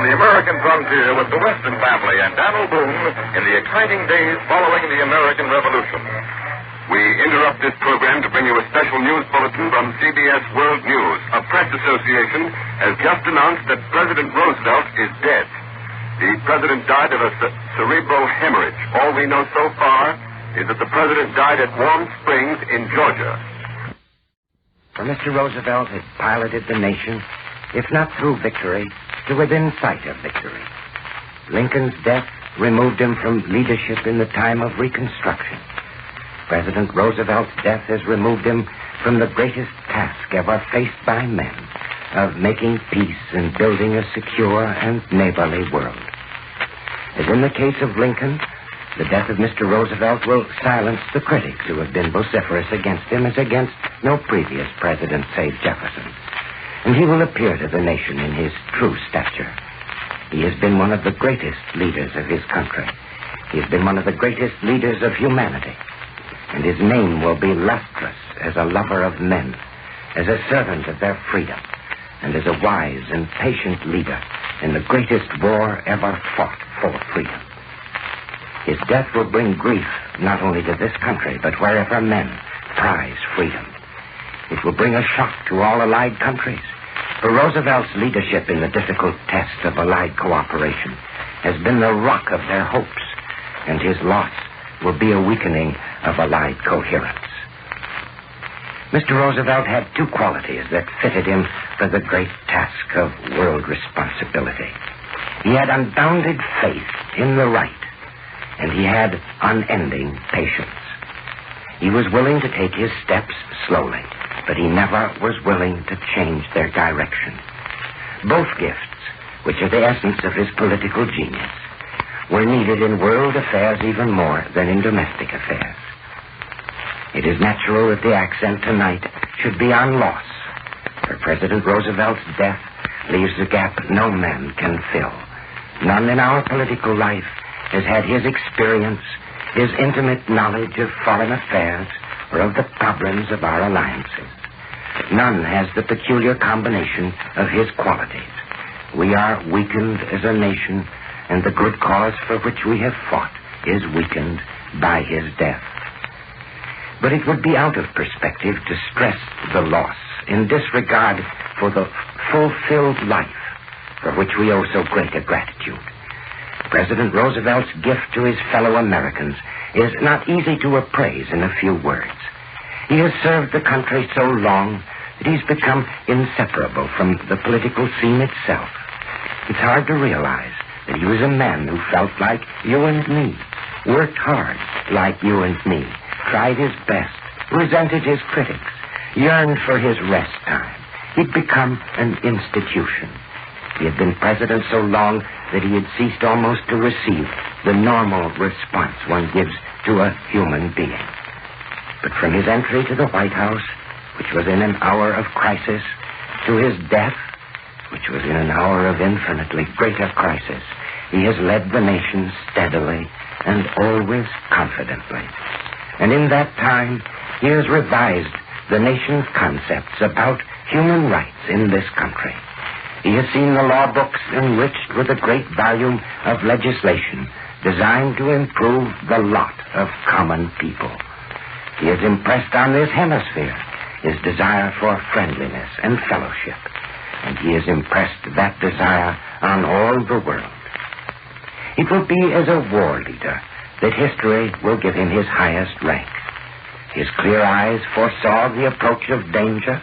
on the American frontier with the Weston family and Daniel Boone in the exciting days following the American Revolution. We interrupt this program to bring you a special news bulletin from CBS World News. A press association has just announced that President Roosevelt is dead. The president died of a cerebral hemorrhage. All we know so far is that the president died at Warm Springs in Georgia. For Mr. Roosevelt had piloted the nation, if not through victory, to within sight of victory. Lincoln's death removed him from leadership in the time of Reconstruction. President Roosevelt's death has removed him from the greatest task ever faced by men of making peace and building a secure and neighborly world. As in the case of Lincoln, the death of Mr. Roosevelt will silence the critics who have been vociferous against him as against no previous president save Jefferson. And he will appear to the nation in his true stature. He has been one of the greatest leaders of his country. He has been one of the greatest leaders of humanity. And his name will be lustrous as a lover of men, as a servant of their freedom, and as a wise and patient leader in the greatest war ever fought for freedom. His death will bring grief not only to this country, but wherever men prize freedom. It will bring a shock to all allied countries, for Roosevelt's leadership in the difficult test of allied cooperation has been the rock of their hopes, and his loss will be a weakening of allied coherence. Mr. Roosevelt had two qualities that fitted him for the great task of world responsibility. He had unbounded faith in the right, and he had unending patience. He was willing to take his steps slowly, but he never was willing to change their direction. Both gifts, which are the essence of his political genius, were needed in world affairs even more than in domestic affairs. It is natural that the accent tonight should be on loss, for President Roosevelt's death leaves a gap no man can fill. None in our political life has had his experience, his intimate knowledge of foreign affairs, or of the problems of our alliances. None has the peculiar combination of his qualities. We are weakened as a nation, and the good cause for which we have fought is weakened by his death. But it would be out of perspective to stress the loss in disregard for the fulfilled life for which we owe so great a gratitude. President Roosevelt's gift to his fellow Americans is not easy to appraise in a few words. He has served the country so long that he's become inseparable from the political scene itself. It's hard to realize that he was a man who felt like you and me, worked hard like you and me, tried his best, resented his critics, yearned for his rest time. He'd become an institution. He had been president so long that he had ceased almost to receive the normal response one gives to a human being. But from his entry to the White House, which was in an hour of crisis, to his death, which was in an hour of infinitely greater crisis, he has led the nation steadily and always confidently. And in that time, he has revised the nation's concepts about human rights in this country. He has seen the law books enriched with a great volume of legislation designed to improve the lot of common people. He has impressed on this hemisphere his desire for friendliness and fellowship, and he has impressed that desire on all the world. It will be as a war leader that history will give him his highest rank. His clear eyes foresaw the approach of danger,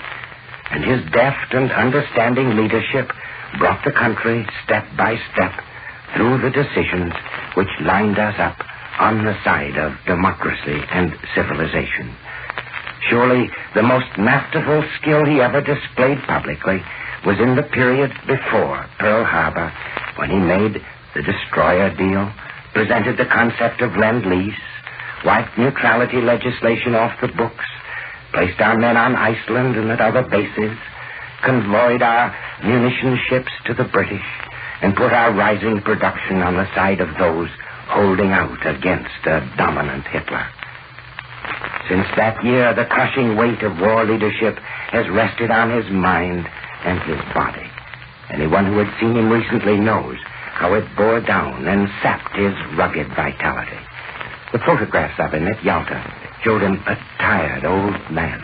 and his deft and understanding leadership brought the country step by step through the decisions which lined us up on the side of democracy and civilization. Surely the most masterful skill he ever displayed publicly was in the period before Pearl Harbor, when he made the destroyer deal, presented the concept of Lend-Lease, wiped neutrality legislation off the books, placed our men on Iceland and at other bases, convoyed our munition ships to the British, and put our rising production on the side of those holding out against a dominant Hitler. Since that year, the crushing weight of war leadership has rested on his mind and his body. Anyone who had seen him recently knows how it bore down and sapped his rugged vitality. The photographs of him at Yalta showed him a tired old man.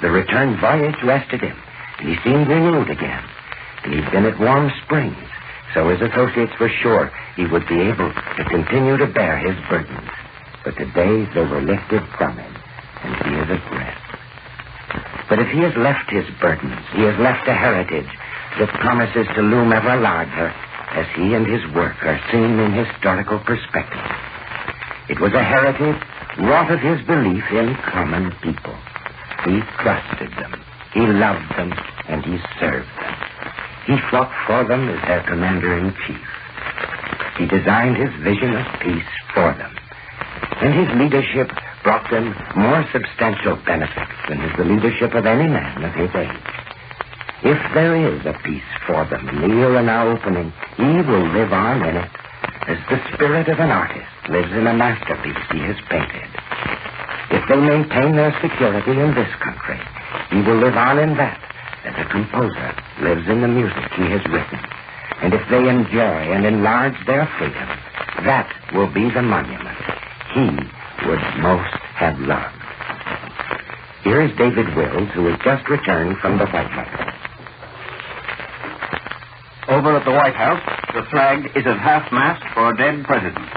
The return voyage rested him, and he seemed renewed again. And he'd been at Warm Springs, so his associates were sure he would be able to continue to bear his burdens. But today they were lifted from him, and he is at rest. But if he has left his burdens, he has left a heritage that promises to loom ever larger as he and his work are seen in historical perspective. It was a heritage wrought of his belief in common people. He trusted them, he loved them, and he served them. He fought for them as their commander-in-chief. He designed his vision of peace for them. And his leadership brought them more substantial benefits than is the leadership of any man of his age. If there is a peace for them in the era now opening, he will live on in it as the spirit of an artist lives in a masterpiece he has painted. If they maintain their security in this country, he will live on in that as a composer lives in the music he has written. And if they enjoy and enlarge their freedom, that will be the monument he would most have loved. Here is David Wills, who has just returned from the White House. Over at the White House, the flag is at half-mast for a dead president.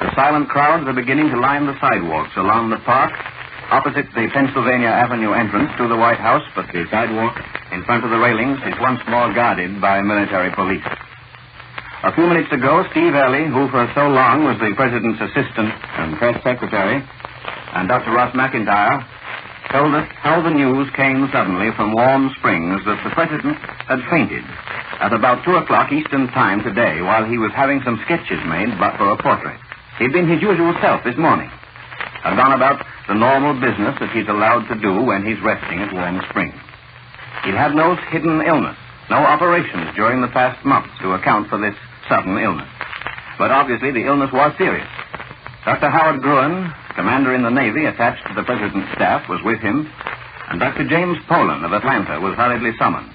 The silent crowds are beginning to line the sidewalks along the park opposite the Pennsylvania Avenue entrance to the White House, but the sidewalk in front of the railings is once more guarded by military police. A few minutes ago, Steve Early, who for so long was the president's assistant and press secretary, and Dr. Ross McIntyre told us how the news came suddenly from Warm Springs that the president had fainted at about 2 o'clock Eastern Time today while he was having some sketches made but for a portrait. He'd been his usual self this morning, had gone about the normal business that he's allowed to do when he's resting at Warm Springs. He'd had no hidden illness, no operations during the past month to account for this sudden illness. But obviously the illness was serious. Dr. Howard Gruen, commander in the Navy attached to the president's staff, was with him, and Dr. James Poland of Atlanta was hurriedly summoned.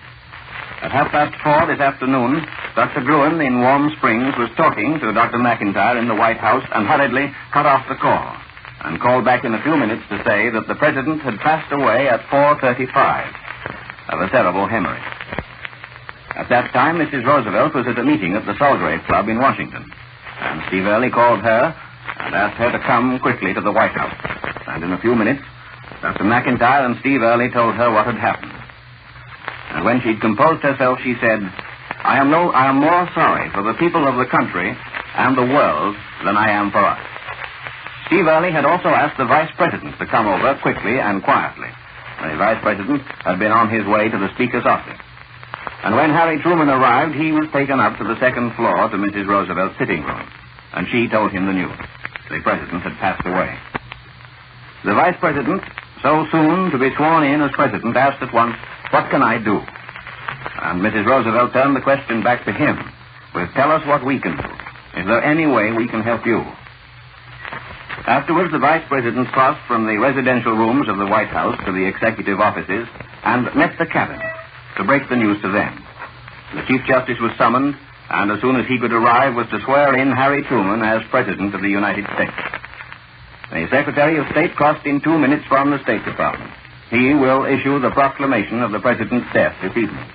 At 4:30 this afternoon, Dr. Gruen in Warm Springs was talking to Dr. McIntyre in the White House and hurriedly cut off the call and called back in a few minutes to say that the president had passed away at 4:35 of a terrible hemorrhage. At that time, Mrs. Roosevelt was at a meeting at the Solgrave Club in Washington, and Steve Early called her and asked her to come quickly to the White House. And in a few minutes, Dr. McIntyre and Steve Early told her what had happened. And when she'd composed herself, she said, I am more sorry for the people of the country and the world than I am for us. Steve Early had also asked the vice president to come over quickly and quietly. The vice president had been on his way to the speaker's office. And when Harry Truman arrived, he was taken up to the second floor to Mrs. Roosevelt's sitting room, and she told him the news. The president had passed away. The vice president, so soon to be sworn in as president, asked at once, what can I do? And Mrs. Roosevelt turned the question back to him with, tell us what we can do. Is there any way we can help you? Afterwards, the vice president crossed from the residential rooms of the White House to the executive offices and met the cabinet to break the news to them. The Chief Justice was summoned, and as soon as he could arrive was to swear in Harry Truman as President of the United States. The Secretary of State crossed in 2 minutes from the State Department. He will issue the proclamation of the President's death this evening.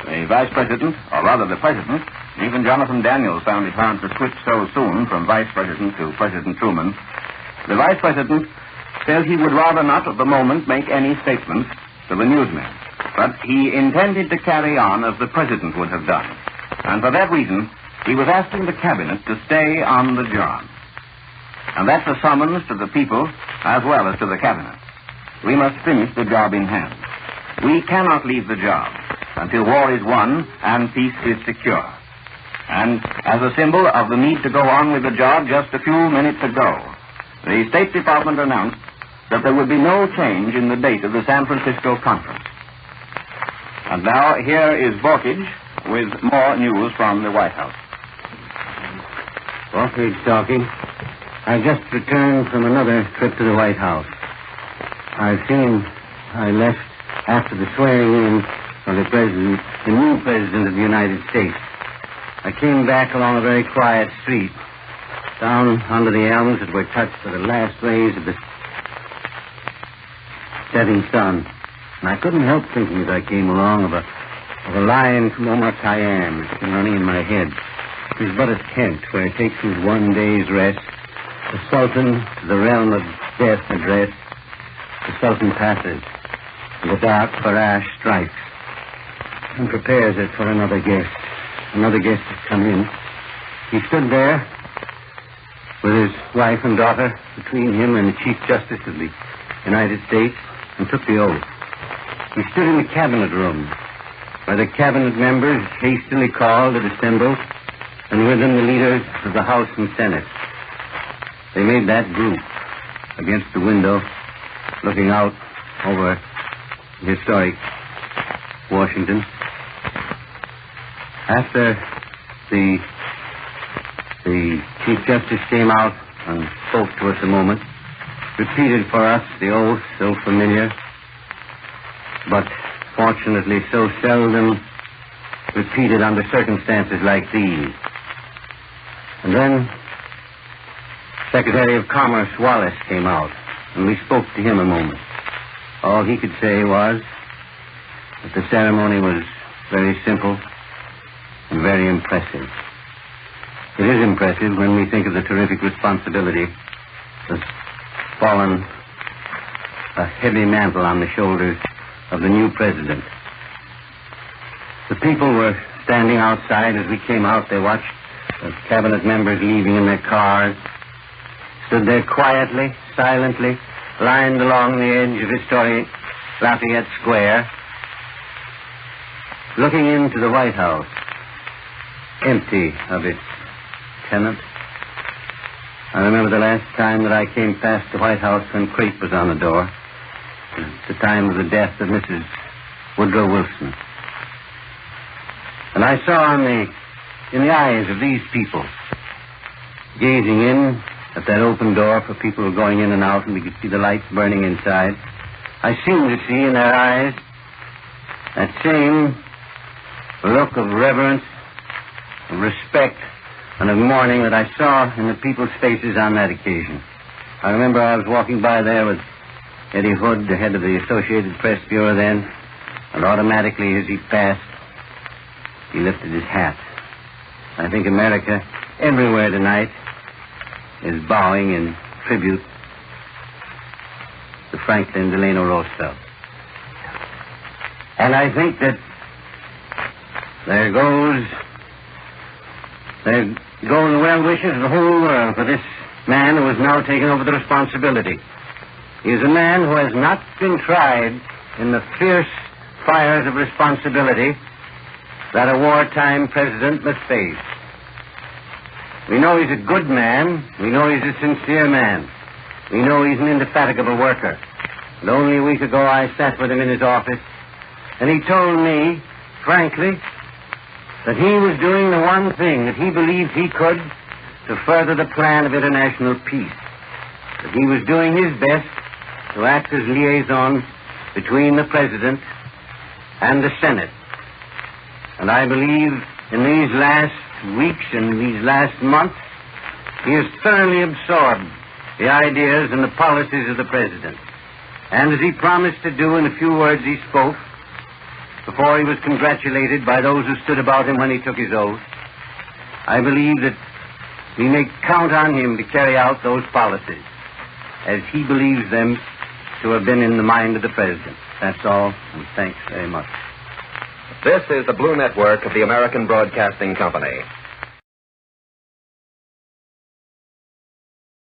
The Vice President, or rather the President, even Jonathan Daniels found it hard to switch so soon from Vice President to President Truman. The Vice President said he would rather not at the moment make any statements to the newsmen, but he intended to carry on as the President would have done. And for that reason, he was asking the Cabinet to stay on the job. And that's a summons to the people as well as to the Cabinet. We must finish the job in hand. We cannot leave the job until war is won and peace is secure. And as a symbol of the need to go on with the job, just a few minutes ago, the State Department announced that there would be no change in the date of the San Francisco conference. And now here is Borkage with more news from the White House. Borkage talking. I just returned from another trip to the White House. I left after the swearing in for the new president of the United States. I came back along a very quiet street, down under the elms that were touched by the last rays of the setting sun. And I couldn't help thinking as I came along of a line from Omar Khayyam that's been running in my head. It was but a tent where he takes his one day's rest. The Sultan to the realm of death addressed. The Sultan passes, and the dark Farash strikes, and prepares it for another guest. Another guest has come in. He stood there with his wife and daughter between him and the Chief Justice of the United States, and took the oath. He stood in the cabinet room, where the cabinet members, hastily called, had assembled, and with them the leaders of the House and Senate. They made that group against the window, looking out over historic Washington. After the Chief Justice came out and spoke to us a moment, repeated for us the oath so familiar, but fortunately so seldom repeated under circumstances like these. And then Secretary of Commerce Wallace came out, and we spoke to him a moment. All he could say was that the ceremony was very simple and very impressive. It is impressive when we think of the terrific responsibility that's fallen a heavy mantle on the shoulders of the new president. The people were standing outside as we came out. They watched the cabinet members leaving in their cars, stood there quietly, silently, lined along the edge of historic Lafayette Square, looking into the White House, empty of its tenant. I remember the last time that I came past the White House when crepe was on the door, at the time of the death of Mrs. Woodrow Wilson. And I saw in the eyes of these people, gazing in at that open door for people who were going in and out, and we could see the lights burning inside, I seemed to see in their eyes that same look of reverence, of respect, and of mourning that I saw in the people's faces on that occasion. I remember I was walking by there with Eddie Hood, the head of the Associated Press Bureau then, and automatically as he passed, he lifted his hat. I think America, everywhere tonight, is bowing in tribute to Franklin Delano Roosevelt. And I think that there goes the well wishes of the whole world for this man who has now taken over the responsibility. He is a man who has not been tried in the fierce fires of responsibility that a wartime president must face. We know he's a good man. We know he's a sincere man. We know he's an indefatigable worker. And only a week ago I sat with him in his office, and he told me, frankly, that he was doing the one thing that he believed he could to further the plan of international peace. That he was doing his best to act as liaison between the President and the Senate. And I believe in these last weeks and these last months, he has thoroughly absorbed the ideas and the policies of the President. And as he promised to do in the few words he spoke, before he was congratulated by those who stood about him when he took his oath, I believe that we may count on him to carry out those policies as he believes them to have been in the mind of the President. That's all, and thanks very much. This is the Blue Network of the American Broadcasting Company.